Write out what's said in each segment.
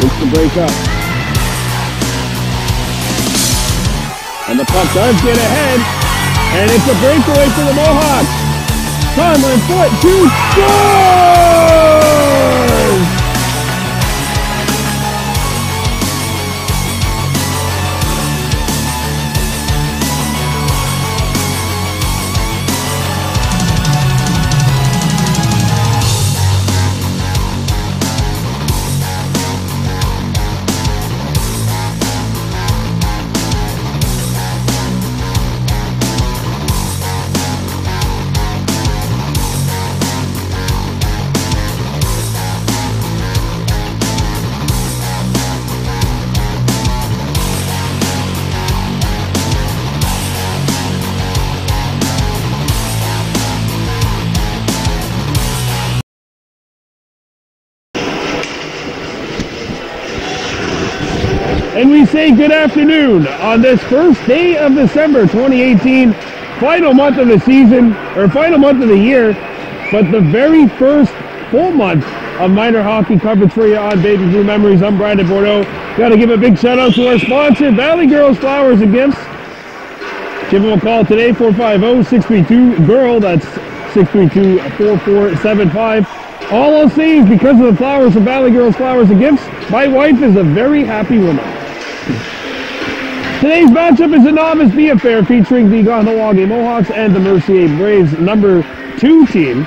Looks to break up. And the puck does get ahead. And it's a breakaway for the Mohawks. Conlon foot to scores! And we say good afternoon on this first day of December 2018, final month of the season, or final month of the year, but the very first full month of minor hockey coverage for you on Baby Blue Memories. I'm Brandon Bordeaux. Got to give a big shout out to our sponsor, Valley Girls Flowers and Gifts. Give them a call today, 450-632-GIRL. That's 632-4475. All I'll say is because of the flowers from Valley Girls Flowers and Gifts, my wife is a very happy woman. Today's matchup is a novice B affair featuring the Kahnawake Mohawks and the Mercier Braves number 2 team.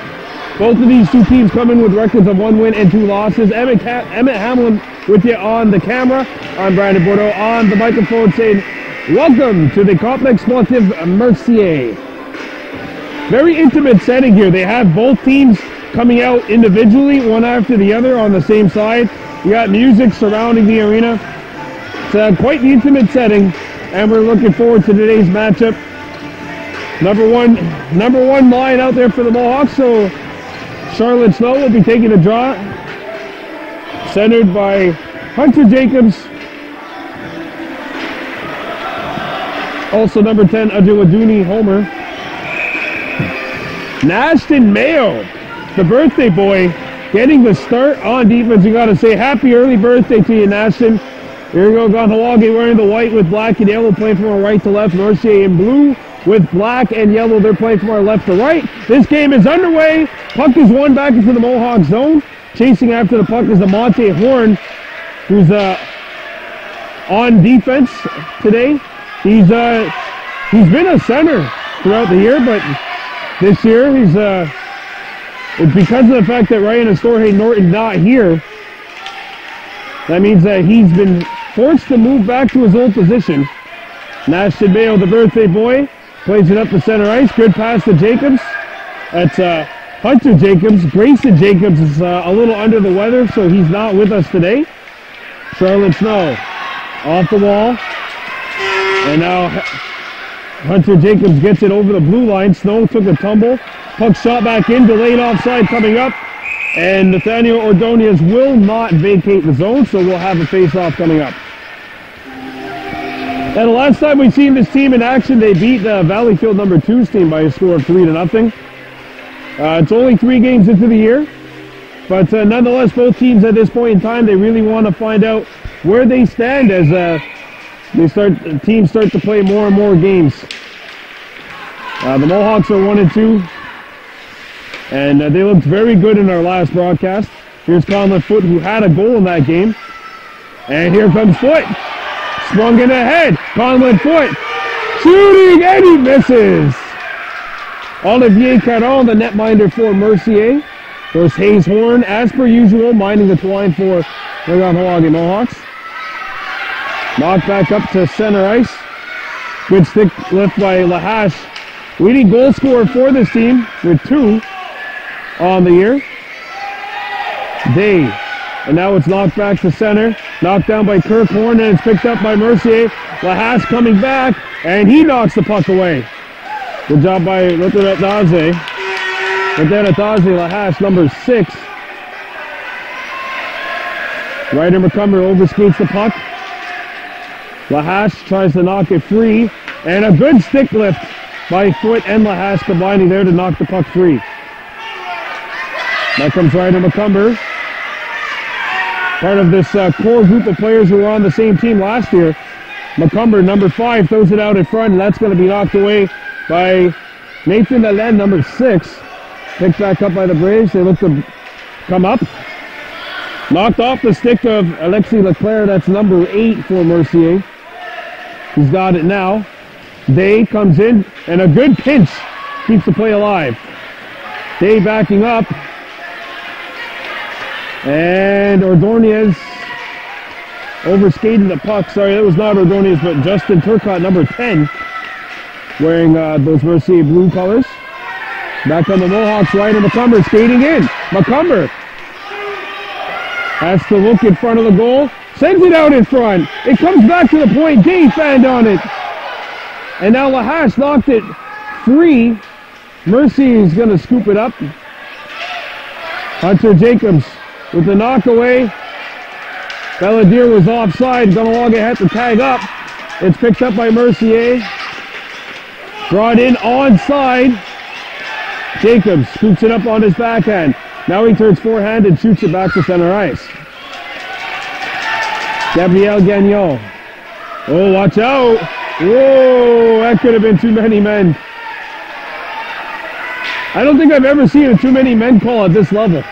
Both of these two teams come in with records of 1 win and 2 losses. Emmett Hamlin with you on the camera. I'm Brandon Bordeaux on the microphone saying, welcome to the Complexe Sportif Mercier. Very intimate setting here. They have both teams coming out individually, one after the other on the same side. You got music surrounding the arena. It's quite the intimate setting, and we're looking forward to today's matchup. Number one line out there for the Mohawks, so Charlotte Snow will be taking a draw, centered by Hunter Jacobs. Also number 10, Aduwaduni Homer. Nashton Mayo, the birthday boy, getting the start on defense. You got to say happy early birthday to you, Nashton. Here we go, Kahnawake wearing the white with black and yellow, playing from our right to left. Mercier in blue with black and yellow. They're playing from our left to right. This game is underway. Puck is won back into the Mohawk zone. Chasing after the puck is the Monte Horn, who's on defense today. He's been a center throughout the year, but this year it's because of the fact that Ryan Astorhe Norton's not here. That means that he's been forced to move back to his old position. Nashton Mayo, the birthday boy, plays it up the center ice. Good pass to Jacobs. That's Hunter Jacobs. Grayson Jacobs is a little under the weather, so he's not with us today. Charlotte Snow off the wall. And now Hunter Jacobs gets it over the blue line. Snow took a tumble. Puck shot back in, delayed offside coming up. And Nathaniel Ordonez will not vacate the zone, so we'll have a face-off coming up. And the last time we've seen this team in action, they beat the Valleyfield number 2's team by a score of 3-0. It's only 3 games into the year, but nonetheless, both teams at this point in time, they really want to find out where they stand as teams start to play more and more games. The Mohawks are 1-2. And they looked very good in our last broadcast. Here's Conlon Foote, who had a goal in that game. And here comes Foote. Sprung in ahead. Conlon Foote shooting, and he misses. Olivier Caron, the netminder for Mercier. There's Hayes Horn, as per usual, minding the twine for the Kahnawake Mohawks. Knocked back up to center ice. Good stick lift by Lahash. Leading goal scorer for this team with 2 on the year. Day. And now it's knocked back to center. Knocked down by Kirk Horn, and it's picked up by Mercier. Lahash coming back, and he knocks the puck away. Good job by Rotanataze. Rotanataze, Lahash, number 6. Ryder McCumber overskates the puck. Lahash tries to knock it free, and a good stick lift by Foote and Lahash combining there to knock the puck free. Now comes Ryder McCumber. part of this core group of players who were on the same team last year. McCumber, number 5, throws it out in front, and that's going to be knocked away by Nathan Allen, number 6. Picked back up by the Braves. They look to come up. Knocked off the stick of Alexis Leclerc. That's number 8 for Mercier. He's got it now. Day comes in, and a good pinch keeps the play alive. Day backing up. And Ordonez overskated the puck. Sorry, that was not Ordonez, but Justin Turcotte, number 10, wearing those Mercier blue colors. Back on the Mohawks, Ryder McCumber skating in. McCumber has to look in front of the goal. Sends it out in front. It comes back to the point. Day fanned on it. And now Lahash knocked it free. Mercier is going to scoop it up. Hunter Jacobs with the knockaway. Belladier was offside. Kahnawake had to tag up. It's picked up by Mercier. Brought in onside. Jacobs scoops it up on his backhand. Now he turns forehand and shoots it back to center ice. Gabriel Gagnon. Oh, watch out. Whoa, that could have been too many men. I don't think I've ever seen a too many men call at this level.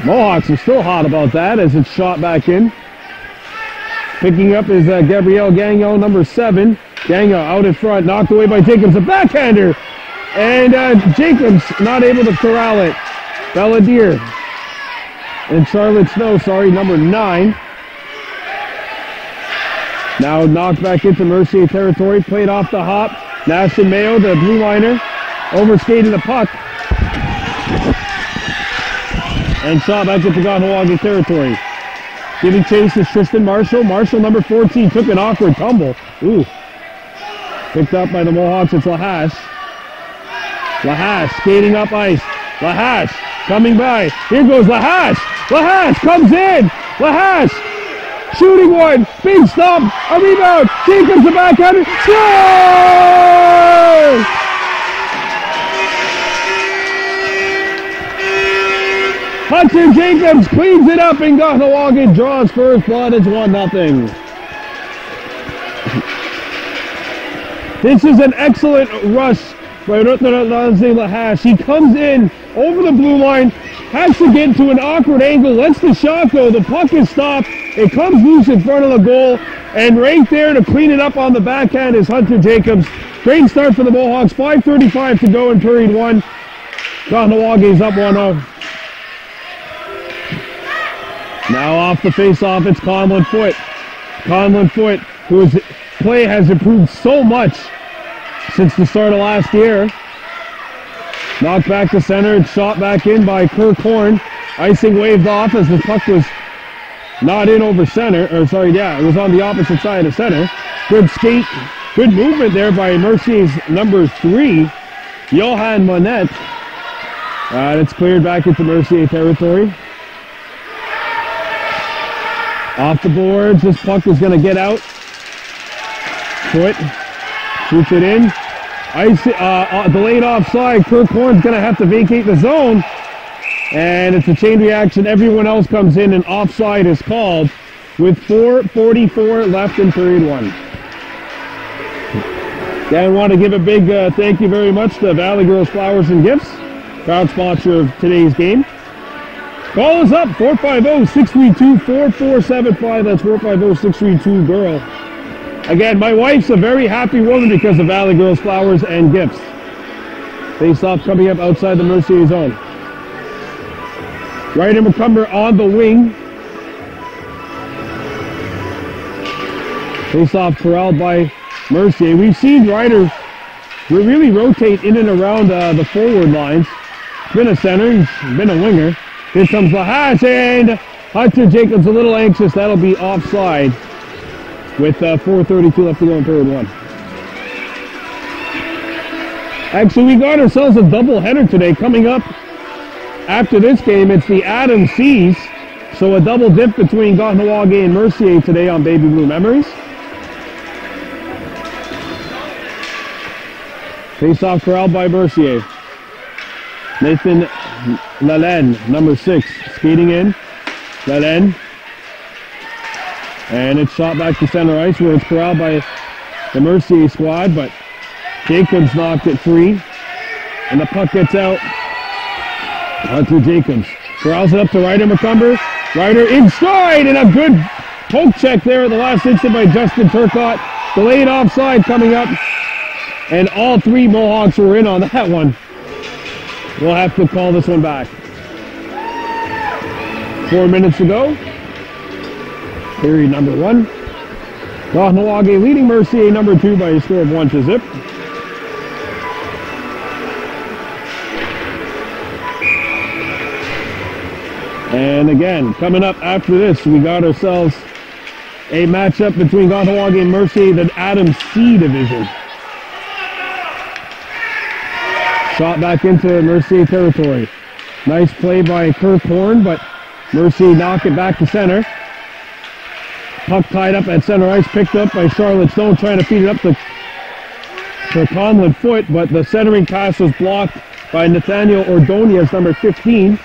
Mohawks are still hot about that as it's shot back in. Picking up is Gabriel Gagnon, number 7. Gagnon out in front, knocked away by Jacobs, a backhander. And Jacobs not able to corral it. Belladier and Charlotte Snow, number 9. Now knocked back into Mercier territory, played off the hop. Nashon Mayo, the blue liner, overskated the puck. And shot back into Kahnawake territory. Giving chase is Tristan Marshall. Marshall, number 14, took an awkward tumble. Ooh. Picked up by the Mohawks, it's Lahash. Lahash skating up ice. Lahash coming by. Here goes Lahash. Lahash comes in. Lahash shooting one. Big stop. A rebound. Jacobs the backhander. Score! Hunter Jacobs cleans it up and Kahnawake draws first blood. It's 1-0. This is an excellent rush by Lahash. He comes in over the blue line, has to get to an awkward angle, lets the shot go. The puck is stopped. It comes loose in front of the goal. And right there to clean it up on the backhand is Hunter Jacobs. Great start for the Mohawks. 5:35 to go in period 1. Kahnawake is up 1-0. Now off the face-off, it's Conlon Foote. Conlon Foote, whose play has improved so much since the start of last year. Knocked back to center and shot back in by Kirk Horn. Icing waved off as the puck was not in over center. Or sorry, yeah, it was on the opposite side of center. Good skate, good movement there by Mercier's number 3, Johan Monette. It's cleared back into Mercier territory. Off the boards, this puck is going to get out. Foote shoots it in. Delayed offside. Kirk Horn's going to have to vacate the zone. And it's a chain reaction. Everyone else comes in and offside is called with 4:44 left in period 1. Yeah, I want to give a big thank you very much to Valley Girls Flowers and Gifts, proud sponsor of today's game. Call us up, 450-632-4475. That's 450-632-GIRL. Again, my wife's a very happy woman because of Valley Girls Flowers and Gifts. Face off coming up outside the Mercier zone. Ryder McCumber on the wing. Face off corralled by Mercier. We've seen Ryder really rotate in and around the forward lines. He's been a center, he's been a winger. Here comes Lahash, and Hunter Jacobs a little anxious. That'll be offside with 4:32 left to go in period 1. Actually, we got ourselves a doubleheader today. Coming up after this game, it's the Adams Seas. So a double dip between Kahnawake and Mercier today on Baby Blue Memories. Face-off corralled by Mercier. Nathan Lalen, number 6, skating in. Lalen. And it's shot back to center ice where it's corralled by the Mercier squad, but Jacobs knocked it free. And the puck gets out onto Jacobs. Corrals it up to Ryder McCumber. Ryder in stride, and a good poke check there at the last instant by Justin Turcotte. Delayed offside coming up. And all 3 Mohawks were in on that one. We'll have to call this one back. 4 minutes to go. Period number 1. Kahnawake leading Mercier number 2 by a score of 1-0. And again, coming up after this, we got ourselves a matchup between Kahnawake and Mercier, the Adams C division. Shot back into Mercier territory. Nice play by Kirk Horn, but Mercier knocked it back to center. Puck tied up at center ice, picked up by Charlotte Stone, trying to feed it up to Conlon Foote, but the centering pass was blocked by Nathaniel Ordonez, number 15.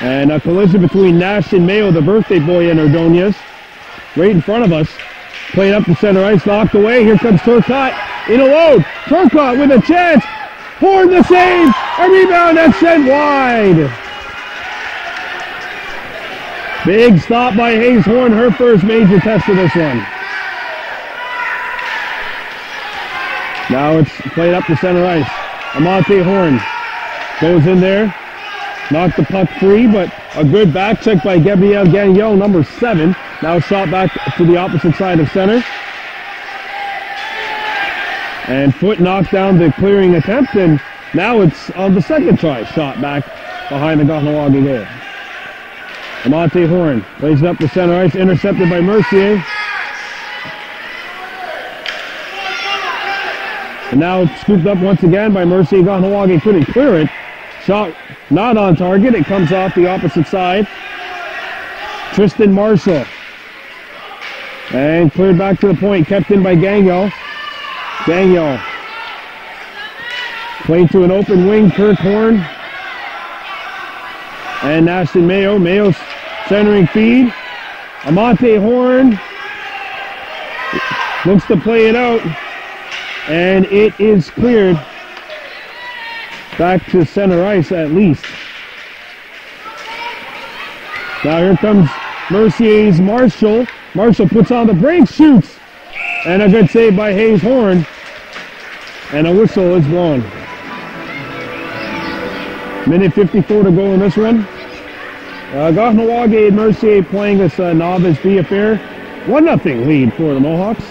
And a collision between Nash and Mayo, the birthday boy, and Ordonez. Right in front of us. Played up to center ice, knocked away. Here comes Turcotte in a load. Turcotte with a chance. Horn the save. A rebound that's sent wide. Big stop by Hayes Horn, her first major test of this one. Now it's played up to center ice. Amante Horn goes in there. Knocked the puck free, but a good back check by Gabriel Gagnon, number 7. Now shot back to the opposite side of center. And Foote knocked down the clearing attempt, and now it's on the second try. Shot back behind the Kahnawake goal. Amante Horn plays it up to center ice, intercepted by Mercier. And now it's scooped up once again by Mercier. Kahnawake couldn't clear it. Shot not on target. It comes off the opposite side. Tristan Marshall. And cleared back to the point. Kept in by Gagnon. Gagnon. Played to an open wing. Kirk Horn. And Ashton Mayo. Mayo's centering feed. Amante Horn. Looks to play it out. And it is cleared. Back to center ice at least. Now here comes Mercier's Marshall. Marshall puts on the brakes, shoots. And a good save by Hayes Horn. And a whistle is blown. Minute 54 to go in this one. Kahnawake and Mercier playing this Novice B affair. 1-0 lead for the Mohawks.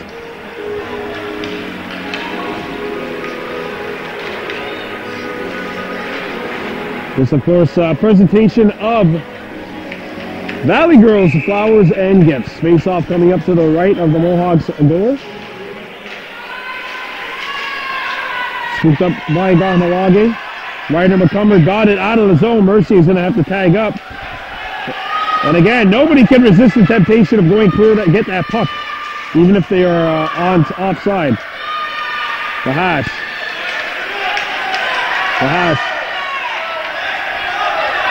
This, of course, presentation of Valley Girls Flowers and Gifts. Face-off coming up to the right of the Mohawks goal. Scooped up by Kahnawake. Ryder McCumber got it out of the zone. Mercier is going to have to tag up. And again, nobody can resist the temptation of going clear to get that puck, even if they are offside. The hash.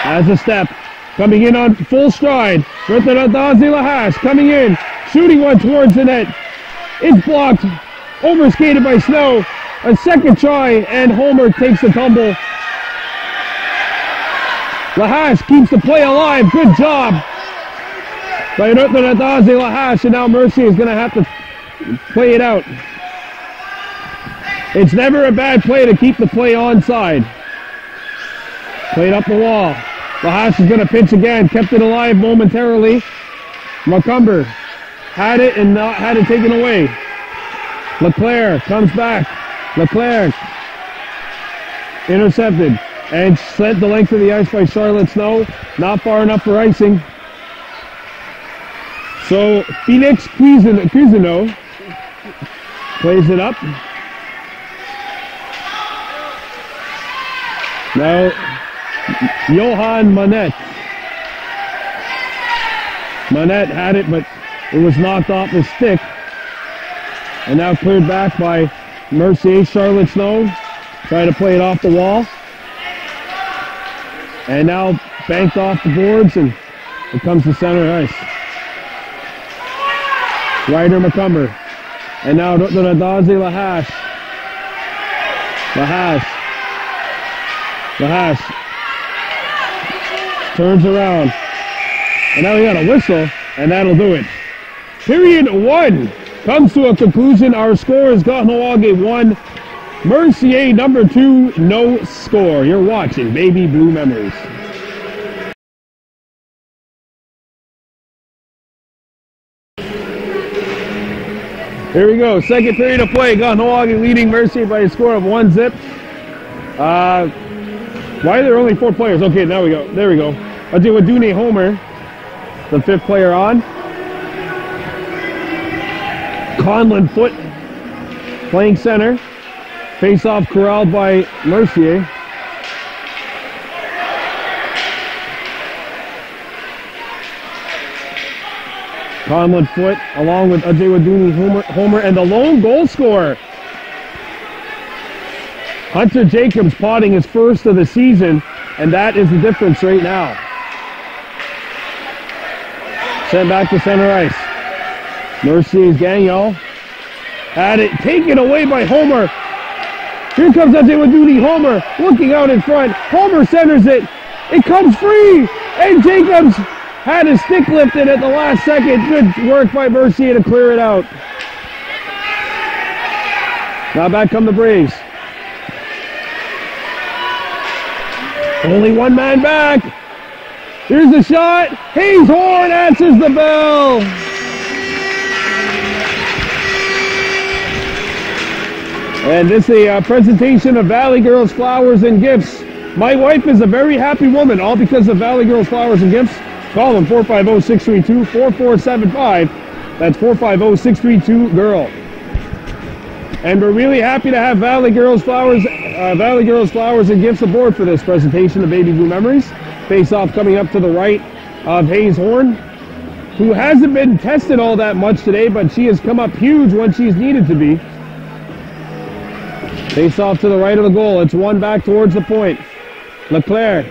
Has a step, coming in on full stride. Adazi Lahash coming in, shooting one towards the net. It's blocked, overskated by Snow. A second try, and Homer takes the tumble. Lahash keeps the play alive. Good job by Adazi Lahash, and now Mercier is going to have to play it out. It's never a bad play to keep the play onside. Played up the wall. Lahash is going to pitch again. Kept it alive momentarily. McCumber had it and not had it taken away. LeClaire comes back. LeClaire intercepted and sent the length of the ice by Charlotte Snow. Not far enough for icing. So Felix Cuisino plays it up. Now Johan Manette. Manette had it, but it was knocked off his stick. And now cleared back by Mercier. Charlotte Snow trying to play it off the wall. And now banked off the boards, and it comes to center ice. Ryder McCumber. And now Daze Lahash. Lahash turns around. And now we got a whistle, and that'll do it. Period 1 comes to a conclusion. Our score is Kahnawake 1, Mercier number 2, no score. You're watching Baby Blue Memories. Here we go, second period of play. Kahnawake leading Mercier by a score of 1-0. Why are there only 4 players? Okay, now we go. There we go. Adewadune Homer, the 5th player on. Conlon Foot playing center. Face-off corralled by Mercier. Conlon Foot along with Adewadune Homer, and the lone goal scorer. Hunter Jacobs potting his first of the season, and that is the difference right now. Sent back to center ice. Mercier's Gagnon had it taken away by Homer. Here comes Adewadune Homer looking out in front. Homer centers it. It comes free, and Jacobs had his stick lifted at the last second. Good work by Mercier to clear it out. Now back come the Braves. Only one man back. Here's the shot. Hayes Horn answers the bell. And this is a presentation of Valley Girls Flowers and Gifts. My wife is a very happy woman, all because of Valley Girls Flowers and Gifts. Call them 450-632-4475. That's 450-632-GIRL. And we're really happy to have Valley Girls Flowers and Gifts aboard for this presentation of Baby Blue Memories. Face-off coming up to the right of Hayes Horn, who hasn't been tested all that much today, but she has come up huge when she's needed to be. Face-off to the right of the goal. It's one back towards the point. Leclerc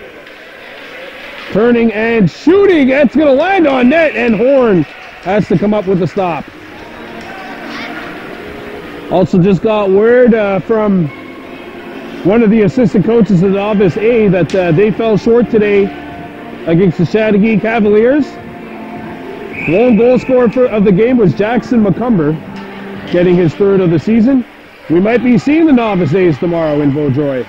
turning and shooting. It's going to land on net, and Horn has to come up with the stop. Also just got word from one of the assistant coaches of Novice A that they fell short today against the Chattagee Cavaliers. Lone goal scorer of the game was Jackson McCumber, getting his 3rd of the season. We might be seeing the Novice A's tomorrow in Vaudreuil.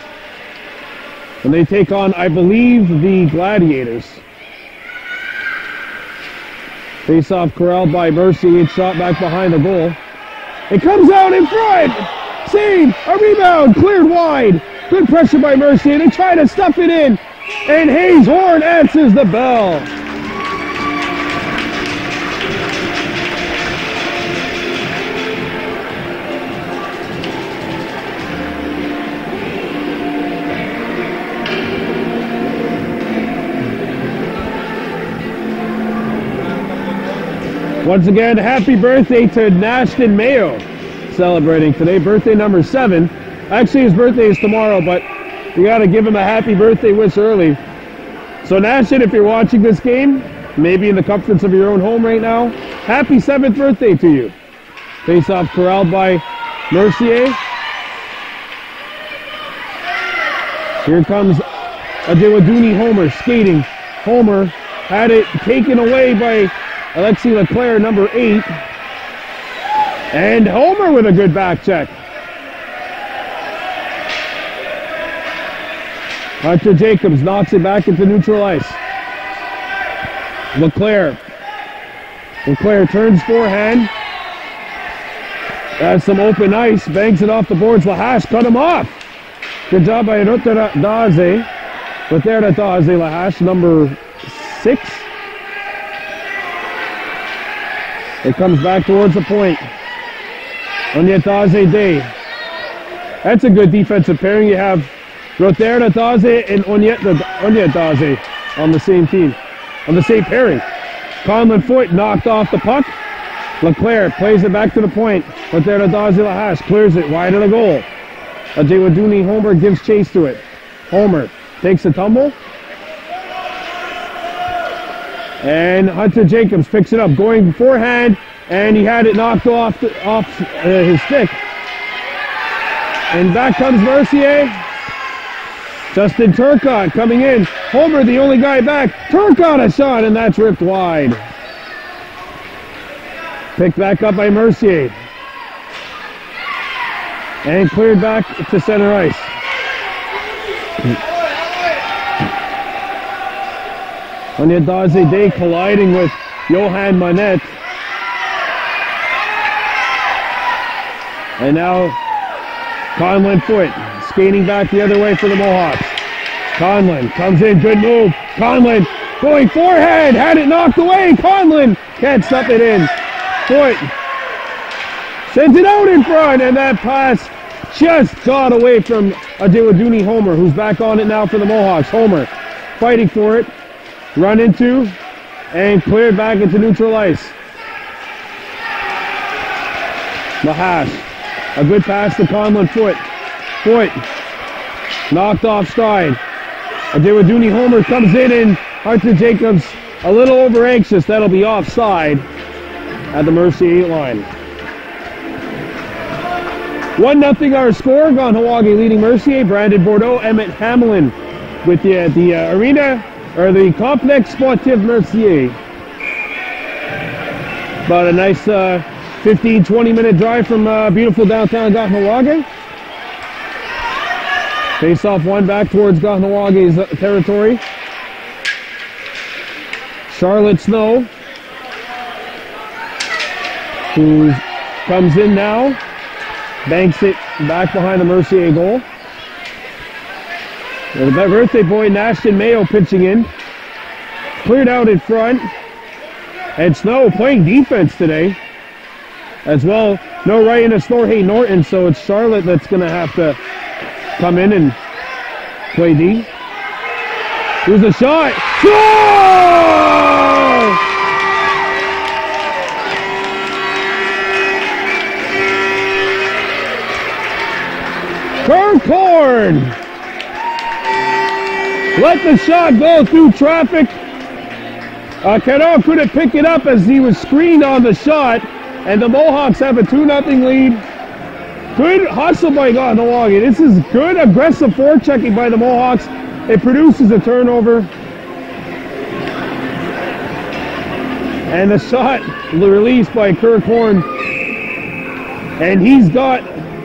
And they take on, I believe, the Gladiators. Face-off corralled by Mercier. It's shot back behind the goal. It comes out in front. Save. A rebound. Cleared wide. Good pressure by Mercier. They try to stuff it in. And Hayes Horn answers the bell. Once again, happy birthday to Nashton Mayo, celebrating today, birthday number 7. Actually, his birthday is tomorrow, but you got to give him a happy birthday wish early. So Nashton, if you're watching this game, maybe in the comforts of your own home right now, happy 7th birthday to you. Face-off corralled by Mercier. Here comes Adewadune Homer skating. Homer had it taken away by Alexis Leclerc, number 8. And Homer with a good back check. Hunter Jacobs knocks it back into neutral ice. Leclerc turns forehand. Has some open ice, bangs it off the boards. Lahash cut him off. Good job by Daze. Lahash, number 6. It comes back towards the point. Onyetaze Day. That's a good defensive pairing. You have Roterataze and Onyetaze on the same team, on the same pairing. Conlon Foot knocked off the puck. Leclerc plays it back to the point. Roterataze Lahash clears it wide of the goal. Adewadune Homer gives chase to it. Homer takes a tumble. And Hunter Jacobs picks it up, going forehand, and he had it knocked off his stick. And back comes Mercier. Justin Turcotte coming in. Homer, the only guy back. Turcotte a shot, and that's ripped wide. Picked back up by Mercier. And cleared back to center ice. Onyedikaze Day colliding with Johan Monette. And now Conlon Foote skating back the other way for the Mohawks. Conlon comes in, good move. Conlon going forehand, had it knocked away. Conlon can't stuff it in. Foote sends it out in front, and that pass just got away from Adewudunni Homer, who's back on it now for the Mohawks. Homer fighting for it, run into, and cleared back into neutral ice. Lahash, a good pass to Conlon Foote. Foote knocked off stride. Adewudunni Homer comes in, and Hunter Jacobs a little over anxious. That'll be offside at the Mercier line. 1-0 our score. Kahnawake leading Mercier. Brandon Bordeaux, Emmett Hamlin with the arena, or the Complexe Sportif Mercier. About a nice 15-20 minute drive from beautiful downtown Kahnawake. Face off one back towards Kahnawake's territory. Charlotte Snow, who comes in now, banks it back behind the Mercier goal. And the birthday boy, Nashton Mayo, pitching in. Cleared out in front. And Snow playing defense today as well. No Ryan Storhay Norton, so it's Charlotte that's going to have to come in and play D. Here's a shot. Goal! Kirk Horn let the shot go through traffic. Caro couldn't pick it up as he was screened on the shot, and the Mohawks have a 2-0 lead. Good hustle by Kahnawake. This is good aggressive forechecking by the Mohawks. It produces a turnover. And the shot released by Kirk Horn. And he's got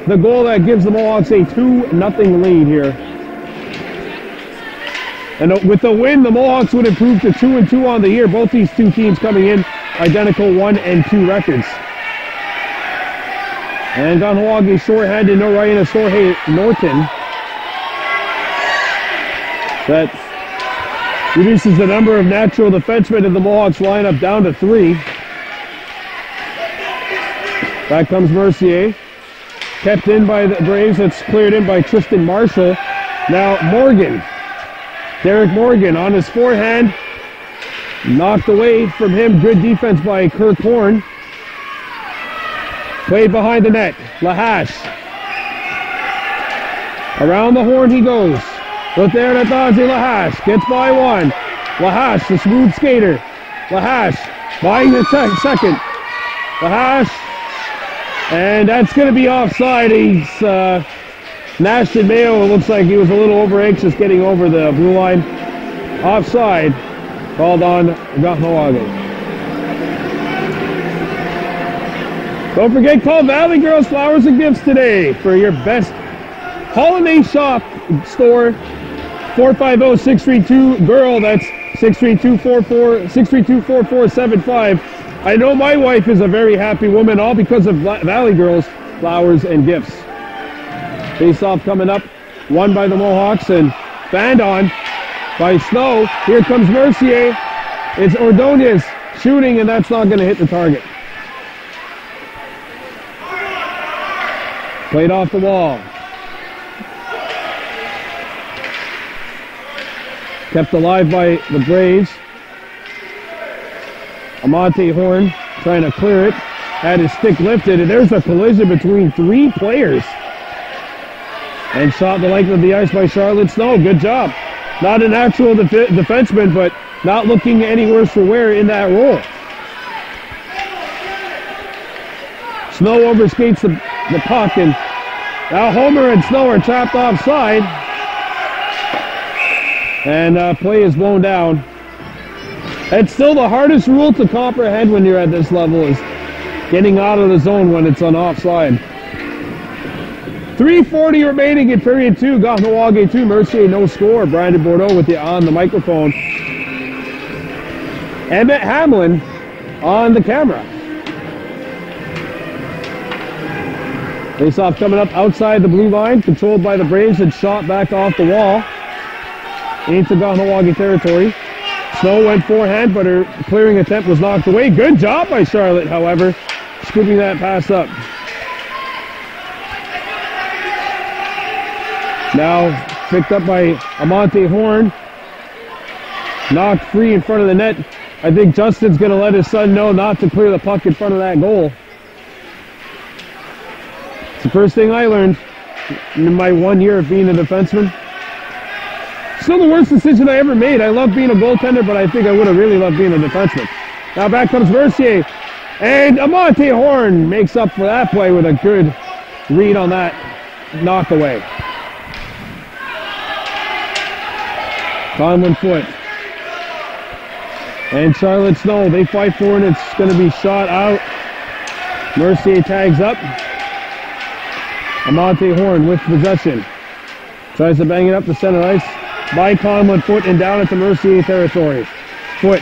the goal that gives the Mohawks a 2-0 lead here. And with the win, the Mohawks would improve to 2-2 on the year. Both these two teams coming in identical 1-2 records. And Kahnawake short-handed, no Ryan Storhay Norton. That reduces the number of natural defensemen in the Mohawks lineup down to 3. Back comes Mercier. Kept in by the Braves. It's cleared in by Tristan Marshall. Now Morgan. Derek Morgan on his forehand. Knocked away from him. Good defense by Kirk Horn. Played behind the net. Lahash. Around the horn he goes. Look there at Adaze Lahash. Gets by one. Lahash, the smooth skater. Lahash buying the second. Lahash. And that's going to be offside. He's Nashton Mayo. It looks like he was a little over anxious getting over the blue line. Offside. Called on Kahnawake. Don't forget, call Valley Girls Flowers and Gifts today for your best holiday shop store. 450-632-GIRL. That's 632-4475. I know my wife is a very happy woman, all because of Valley Girls Flowers and Gifts. Face off coming up, won by the Mohawks and fanned on by Snow. Here comes Mercier. It's Ordonez shooting, and that's not going to hit the target. Played off the wall. Kept alive by the Braves. Amante Horn trying to clear it. Had his stick lifted, and there's a collision between 3 players. And shot the length of the ice by Charlotte Snow. Good job. Not an actual defenseman, but not looking any worse for wear in that roll. Snow overskates the puck, and now Homer and Snow are trapped offside. And play is blown down. It's still the hardest rule to comprehend when you're at this level is getting out of the zone when it's on offside. 3:40 remaining in period 2. Kahnawake 2, Mercier no score. Brandon Bordeaux with you on the microphone. Emmett Hamlin on the camera. Face-off coming up outside the blue line, controlled by the Braves and shot back off the wall into Kahnawake territory. Snow went forehand, but her clearing attempt was knocked away. Good job by Charlotte, however, scooping that pass up. Now picked up by Amante Horn. Knocked free in front of the net. I think Justin's going to let his son know not to clear the puck in front of that goal. It's the first thing I learned in my 1 year of being a defenseman. Still the worst decision I ever made. I love being a goaltender, but I think I would have really loved being a defenseman. Now back comes Mercier. And Amante Horn makes up for that play with a good read on that knock away. Conlon Foot. And Charlotte Snow, they fight for it. It's going to be shot out. Mercier tags up. Amante Horn with possession. Tries to bang it up to center ice by Conlon Foot and down at the Mercier territory. Foot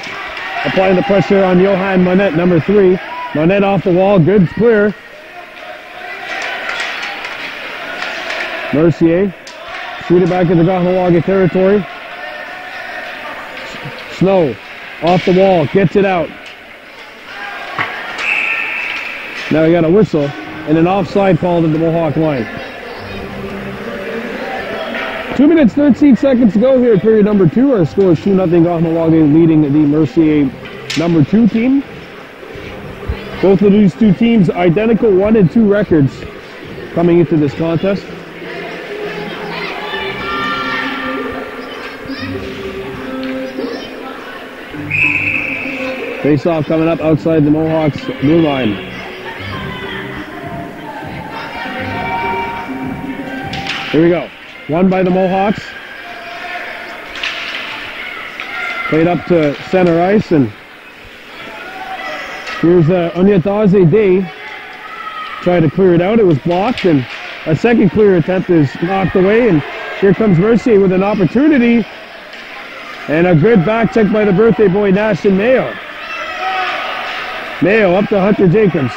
applying the pressure on Johan Monette, number 3. Monette off the wall, good clear. Mercier shoot it back into Kahnawake territory. Snow off the wall, gets it out. Now we got a whistle and an offside called at the Mohawk line. 2 minutes, 13 seconds to go here at period number 2. Our score is 2-0 Kahnawake leading the Mercier number 2 team. Both of these two teams identical 1-2 records coming into this contest. Face-off coming up outside the Mohawks blue line. Here we go. Won by the Mohawks. Played up to center ice, and here's Onyetaze Day. Tried to clear it out. It was blocked, and a second clear attempt is knocked away, and here comes Mercier with an opportunity. And a good back check by the birthday boy, Nash and Mayo. Mayo up to Hunter Jacobs.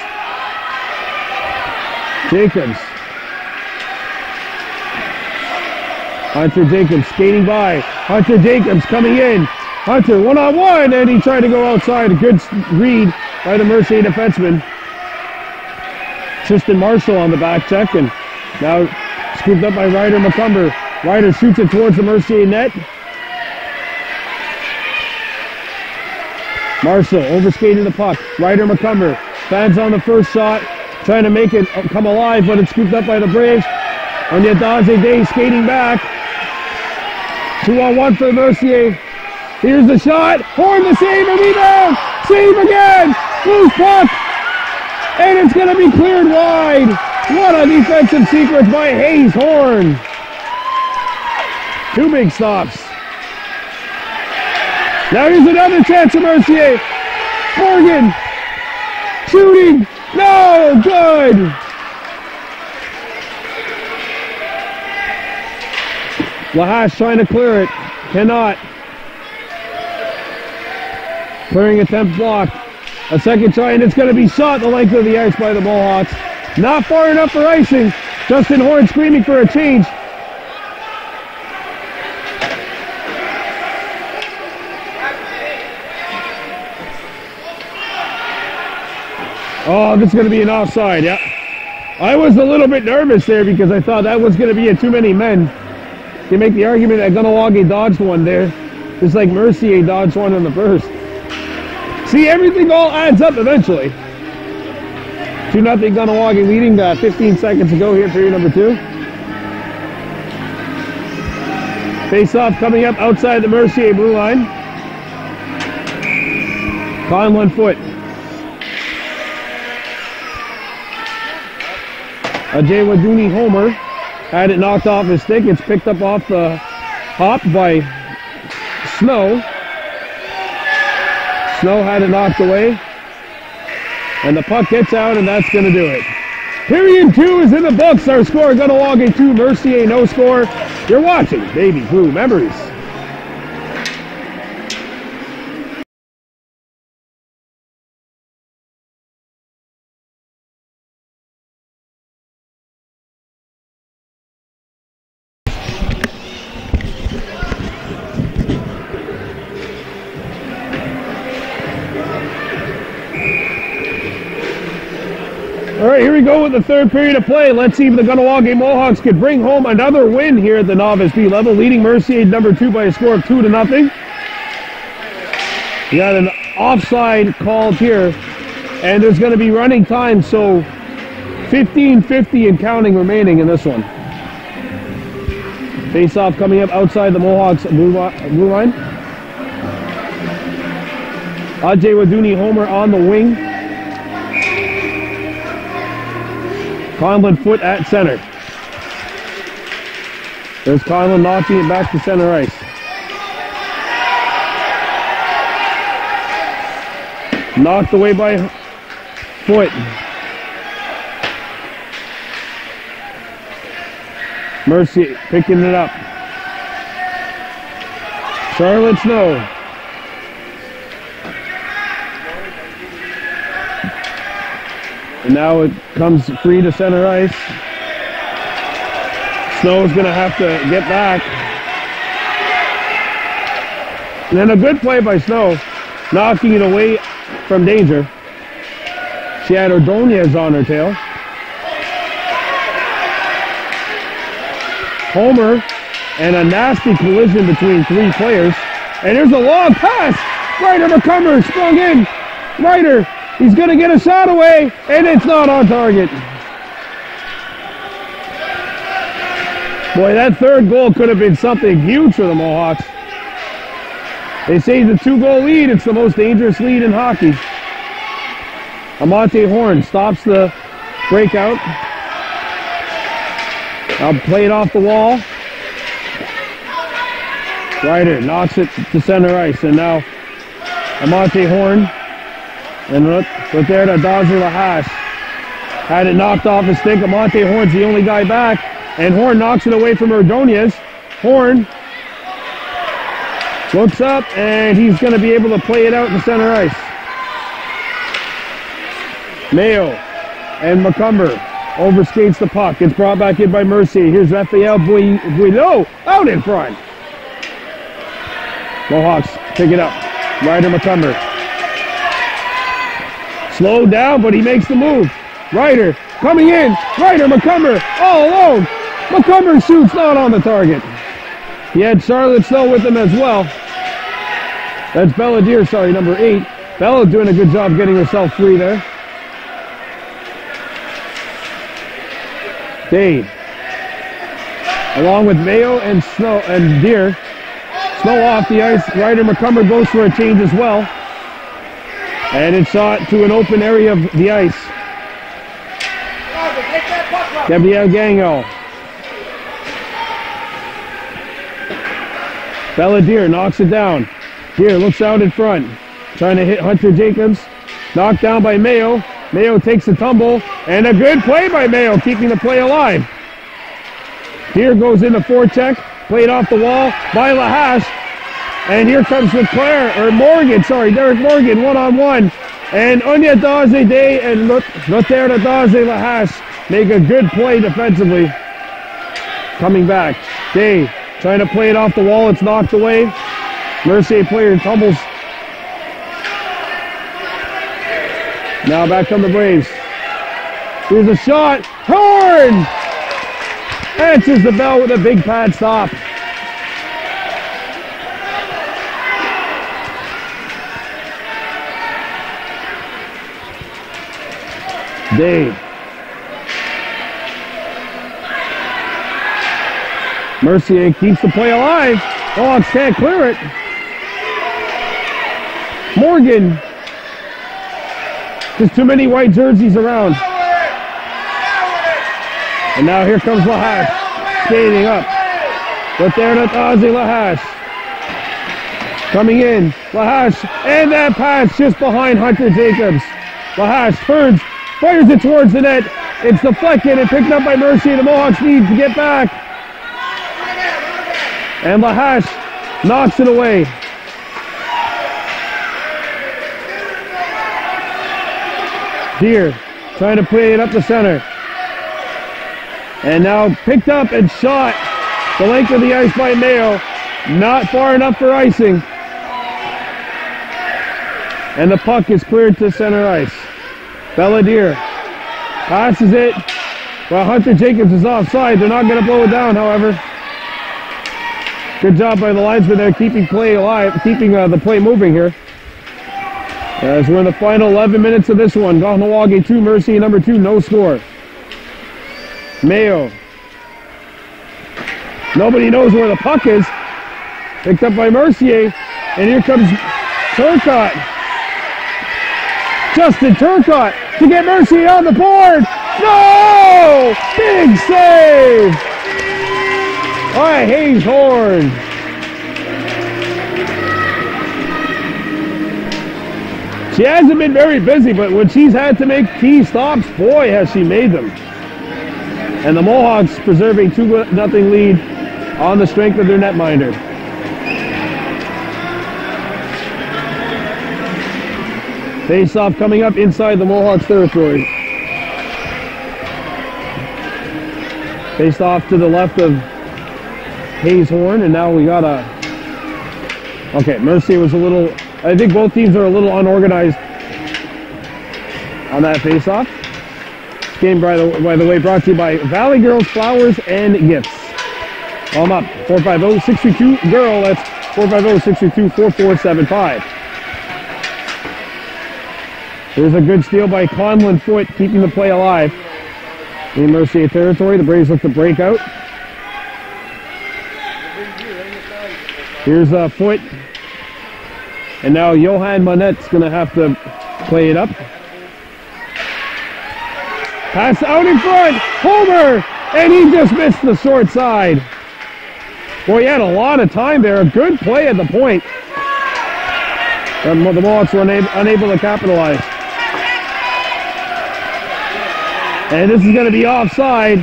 Hunter Jacobs skating by. Hunter Jacobs coming in. Hunter one-on-one, and he tried to go outside. A good read by the Mercier defenseman. Tristan Marshall on the back check, and now scooped up by Ryder McCumber. Ryder shoots it towards the Mercier net. Marshall overskating the puck. Ryder McCumber fans on the first shot, trying to make it come alive, but it's scooped up by the Braves. Onyetaze Day skating back. 2-on-1 for Mercier. Here's the shot. Horn the save, and rebound. Save again. Loose puck. And it's going to be cleared wide. What a defensive sequence by Hayes Horn. 2 big stops. Now here's another chance for Mercier. Morgan shooting. No, good. Lahash trying to clear it. Cannot. Clearing attempt blocked. A second try, and it's going to be shot the length of the ice by the Mohawks. Not far enough for icing. Justin Horn screaming for a change. Oh, this is going to be an offside, yeah. I was a little bit nervous there because I thought that was going to be a too many men. You make the argument that Kahnawake dodged one there, just like Mercier dodged one in the first. See, everything all adds up eventually. 2-0 Kahnawake leading, 15 seconds to go here, period number 2. Face-off coming up outside the Mercier blue line. Conlon foot. Ajay Waduni Homer had it knocked off his stick. It's picked up off the hop by Snow. Snow had it knocked away. And the puck gets out, and that's going to do it. Period 2 is in the books. Our score, Kahnawake 2, Mercier no score. You're watching Baby Blue Memories. All right, here we go with the third period of play. Let's see if the Kahnawake Mohawks could bring home another win here at the Novice B level, leading Mercier number 2 by a score of 2-0. We got an offside called here, and there's going to be running time, so 15:50 and counting remaining in this one. Face-off coming up outside the Mohawks blue line. Ajay Waduni Homer on the wing. Conlon foot at center. There's Conlon knocking it back to center ice. Knocked away by Foot. Mercier picking it up. Charlotte Snow. And now it comes free to center ice. Snow's going to have to get back. And then a good play by Snow, knocking it away from danger. She had Ordonez on her tail. Homer and a nasty collision between three players. And there's a long pass. Ryder McCumber sprung in. Ryder, he's going to get a shot away, and it's not on target. Boy, that third goal could have been something huge for the Mohawks. They say the 2-goal lead, it's the most dangerous lead in hockey. Amante Horn stops the breakout. Now played off the wall. Ryder knocks it to center ice, and now Amante Horn. And look there to Dazer Lahash. Had it knocked off his stick. Amante Horn's the only guy back. And Horn knocks it away from Ordonez. Horn looks up, and he's going to be able to play it out to center ice. Mayo and McCumber overskates the puck. It's brought back in by Mercier. Here's Raphael Buillo out in front. Mohawks pick it up. Ryder McCumber. Slowed down, but he makes the move. Ryder coming in. Ryder McCumber all alone. McCumber shoots not on the target. He had Charlotte Snow with him as well. That's Belladier, sorry, number 8. Bella doing a good job getting herself free there. Dave, along with Mayo and Snow and Deer. Snow off the ice. Ryder McCumber goes for a change as well. And it's shot to an open area of the ice. Gabriel Gango. Belladier knocks it down. Deer looks out in front. Trying to hit Hunter Jacobs. Knocked down by Mayo. Mayo takes a tumble. And a good play by Mayo, keeping the play alive. Deer goes into forecheck. Played off the wall by Lahash. And here comes Derek Morgan, one-on-one. And Unya Daze Day and Lothaire Daze Lahash make a good play defensively. Coming back. Day trying to play it off the wall. It's knocked away. Mercier player tumbles. Now back come the Braves. Here's a shot. Horn! Answers the bell with a big pad stop. Dave. Mercier keeps the play alive. Hawks can't clear it. Morgan Just too many white jerseys around. And now here comes Lahash, skating up. But there to Ozzy Lahash. Coming in, Lahash, and that pass just behind Hunter Jacobs. Lahash turns, fires it towards the net. It's deflected and picked up by Mercier. The Mohawks need to get back. And Lahash knocks it away. Deer trying to play it up the center. And now picked up and shot the length of the ice by Mayo. Not far enough for icing. And the puck is cleared to center ice. Belladere passes it. Well, Hunter Jacobs is offside. They're not going to blow it down, however. Good job by the linesman there, keeping play alive, keeping the play moving here. As we're in the final 11 minutes of this one. Kahnawake 2, Mercier number 2, no score. Mayo. Nobody knows where the puck is. Picked up by Mercier. And here comes Turcotte. Justin Turcotte to get Mercier on the board. No! Big save by Hayes Horn. She hasn't been very busy, but when she's had to make key stops, boy, has she made them. And the Mohawks preserving 2-0 lead on the strength of their netminder. Face-off coming up inside the Mohawks territory. Faced off to the left of Hayes Horn, and now we got a... Okay, Mercier was a little... I think both teams are a little unorganized on that face-off. This game, by the way, brought to you by Valley Girls Flowers and Gifts. Call them up, 450-632-GIRL. That's 450-632-4475. There's a good steal by Conlon Foot, keeping the play alive. In Mercier territory, the Braves look to break out. Here's a Foot. And now Johan Monette's going to have to play it up. Pass out in front. Homer! And he just missed the short side. Boy, he had a lot of time there. A good play at the point. The Mohawks were unable to capitalize. And this is going to be offside.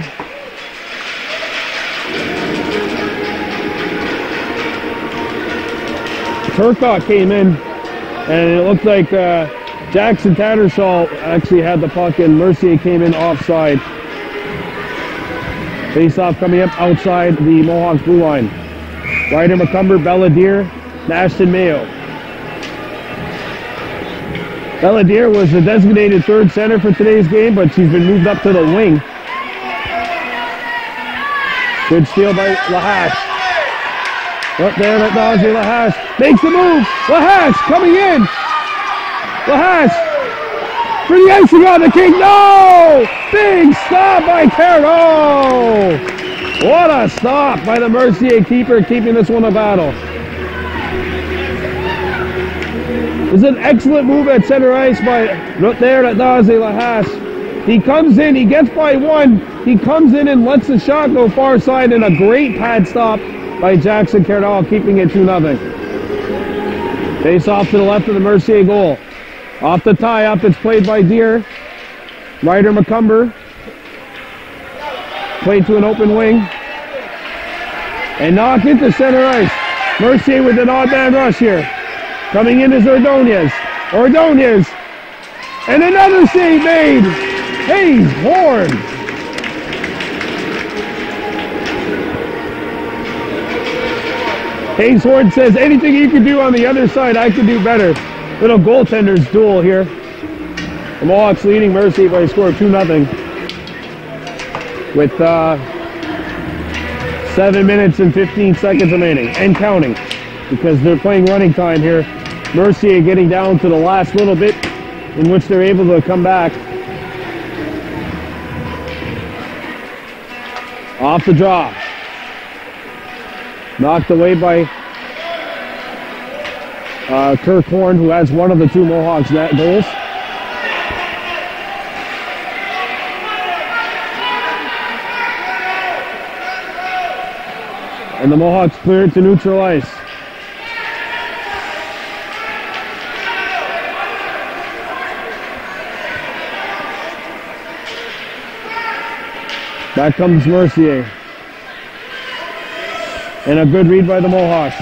Turcotte came in, and it looked like Jackson Tattersall actually had the puck, and Mercier came in offside. Face-off coming up outside the Mohawks blue line. Ryder McCumber, Belladere, Ashton Mayo. Belladere was the designated third center for today's game, but she's been moved up to the wing. Good steal by Lahash. Up there at Ozzy Lahash. Makes the move. Lahash coming in. Lahash for the icing on the king. No! Big stop by Cardo. What a stop by the Mercier keeper, keeping this one a battle. It's an excellent move at center ice by there at Ozzy Lahash. He comes in, he gets by one. He comes in and lets the shot go far side, and a great pad stop by Jackson Cardall, keeping it 2-0. Face off to the left of the Mercier goal. Off the tie-up, it's played by Deer. Ryder McCumber. Played to an open wing. And knocked into center ice. Mercier with an odd man rush here. Coming in is Ordonez. Ordonez. And another save made. Hayes Horn. Hayes Horn says, anything you can do on the other side, I can do better. Little goaltender's duel here. The Mohawks leading Mercier by a score of 2-0. With 7 minutes and 15 seconds remaining. And counting. Because they're playing running time here. Mercier getting down to the last little bit in which they're able to come back. Off the draw. Knocked away by Kirk Horn, who has one of the two Mohawks goals. And the Mohawks clear it to neutral ice. Back comes Mercier. And a good read by the Mohawks.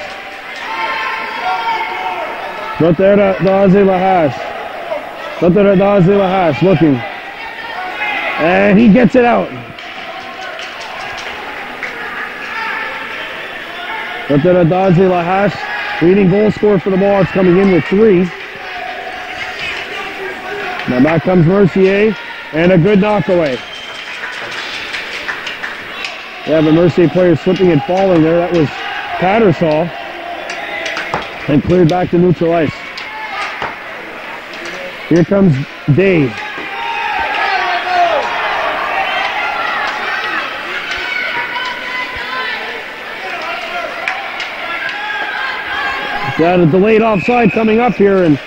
Right there to Daze Lahash. Right there to Daze Lahash looking. And he gets it out. Right there to Daze Lahash. Leading goal scorer for the Mohawks coming in with 3. Now back comes Mercier. And a good knockaway. Yeah, the Mercier player slipping and falling there. That was Tattersall. And cleared back to neutral ice. Here comes Dave. Got a delayed offside coming up here, and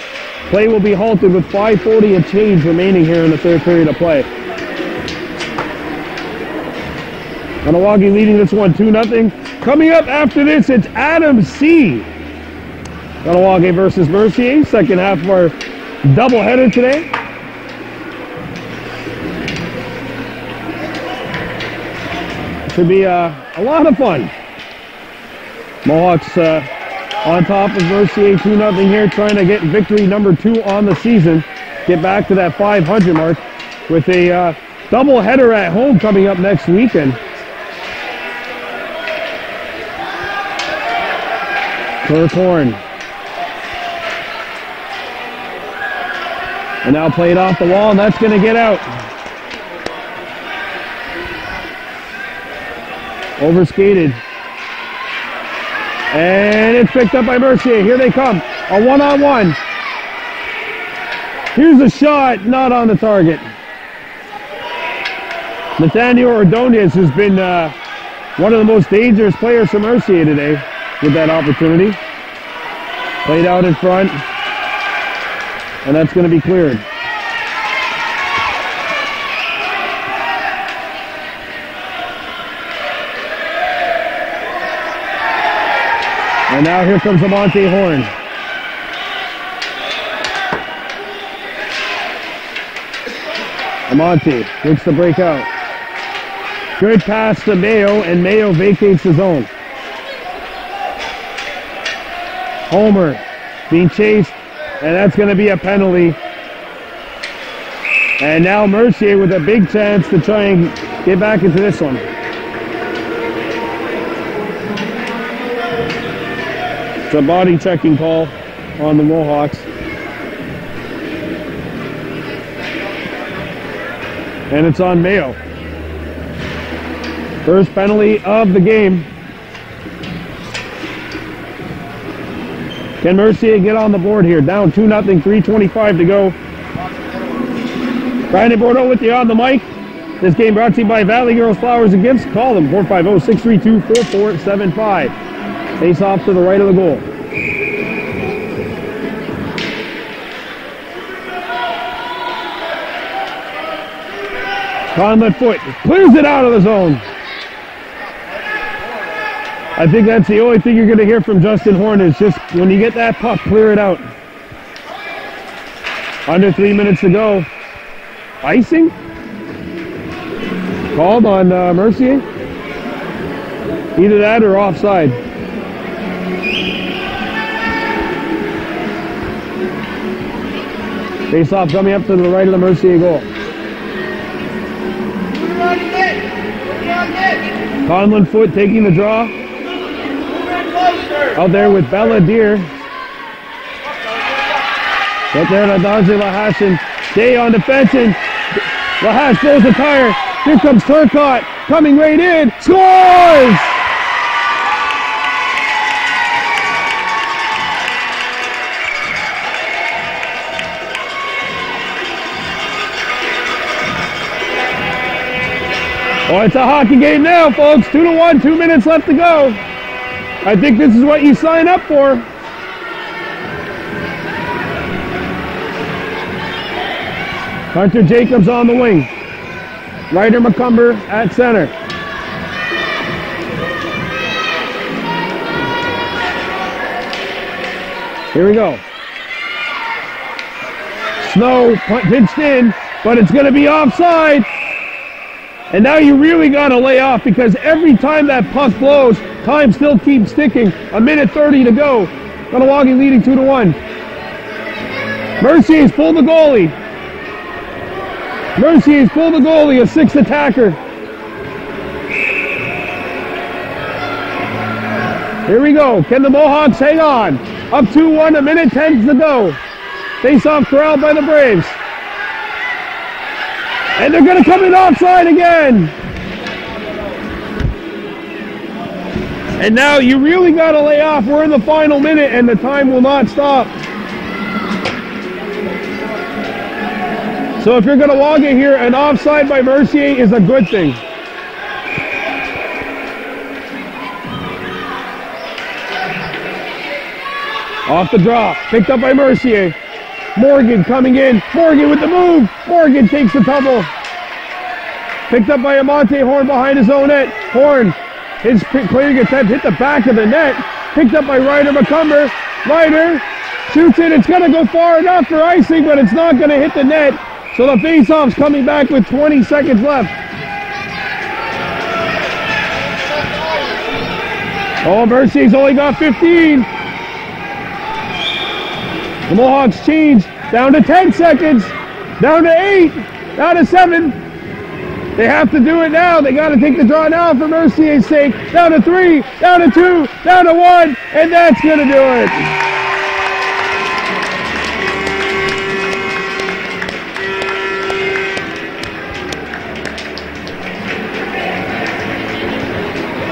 play will be halted with 5:40 and change remaining here in the third period of play. Kahnawake leading this one 2-0. Coming up after this, it's Adam C. Kahnawake versus Mercier, second half of our doubleheader today. Should be a lot of fun. Mohawks on top of Mercier 2-0 here, trying to get victory number 2 on the season. Get back to that 500 mark with a doubleheader at home coming up next weekend. Kirkhorn. And now played off the wall, and that's going to get out. Overskated. And it's picked up by Mercier. Here they come. A one-on-one. Here's a shot, not on the target. Nathaniel Ordonez has been one of the most dangerous players for Mercier today with that opportunity. Played out in front. And that's going to be cleared. And now here comes Amante Horn. Amante looks to break out. Good pass to Mayo, and Mayo vacates the zone. Homer being chased, and that's going to be a penalty. And now Mercier with a big chance to try and get back into this one. It's a body checking call on the Mohawks. And it's on Mayo. First penalty of the game. Can Mercier get on the board here? Down 2-0, 3:25 to go. Brandon Bordeaux with you on the mic. This game brought to you by Valley Girls Flowers and Gifts. Call them 450-632-4475. Face off to the right of the goal. Conlett foot clears it out of the zone. I think that's the only thing you're going to hear from Justin Horn is just when you get that puck, clear it out. Under 3 minutes to go. Icing? Called on Mercier? Either that or offside. Face off coming up to the right of the Mercier goal. Conlon Foot taking the draw. Out there with Bella Deer. Right there to Daze Lahash and stay on defense, and Lahash throws a tire. Here comes Turcotte coming right in. Scores! Oh, it's a hockey game now, folks. 2-1, 2 minutes left to go. I think this is what you sign up for. Hunter Jacobs on the wing. Ryder McCumber at center. Here we go. Snow pitched in, but it's going to be offside. And now you really got to lay off because every time that puck blows, time still keeps ticking. 1:30 to go. Kahnawake leading 2-1. Mercier's pulled the goalie. Mercier's pulled the goalie, a sixth attacker. Here we go. Can the Mohawks hang on? Up 2-1, 1:10 to go. Face-off corralled by the Braves. And they're going to come in offside again. And now you really got to lay off. We're in the final minute and the time will not stop. So if you're going to walk in here, an offside by Mercier is a good thing. Off the drop, picked up by Mercier. Morgan coming in. Morgan with the move. Morgan takes the tumble. Picked up by Amante Horn behind his own net. Horn, his clearing attempt hit the back of the net. Picked up by Ryder McCumber. Ryder shoots it. It's going to go far enough for icing, but it's not going to hit the net. So the face-off's coming back with 20 seconds left. Oh, Mercier's only got 15. The Mohawks change down to 10 seconds, down to 8, down to 7. They have to do it now. They got to take the draw now for Mercier's sake. Down to 3, down to 2, down to 1, and that's going to do it.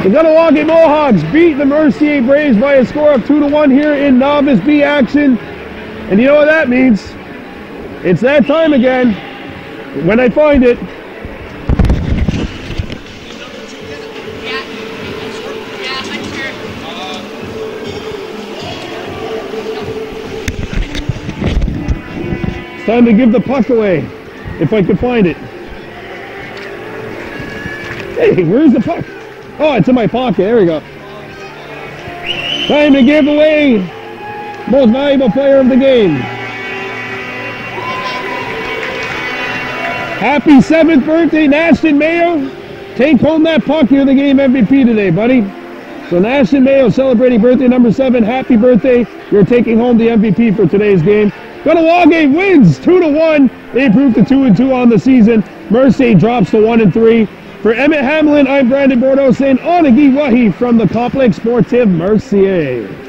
The Kahnawake Mohawks beat the Mercier Braves by a score of 2-1 here in Novice B action. And you know what that means? It's that time again. When I find it. It's time to give the puck away, if I can find it. Hey, where's the puck? Oh, it's in my pocket. There we go. Time to give away most valuable player of the game. Happy 7th birthday, Nashton Mayo. Take home that puck. You're the game MVP today, buddy. So Nashton Mayo celebrating birthday number 7. Happy birthday. You're taking home the MVP for today's game. Kahnawake wins 2-1. They improved to 2-2 on the season. Mercier drops to 1-3. For Emmett Hamlin, I'm Brandon Bordeaux saying Onagi Wahi from the Complex Sportive Mercier.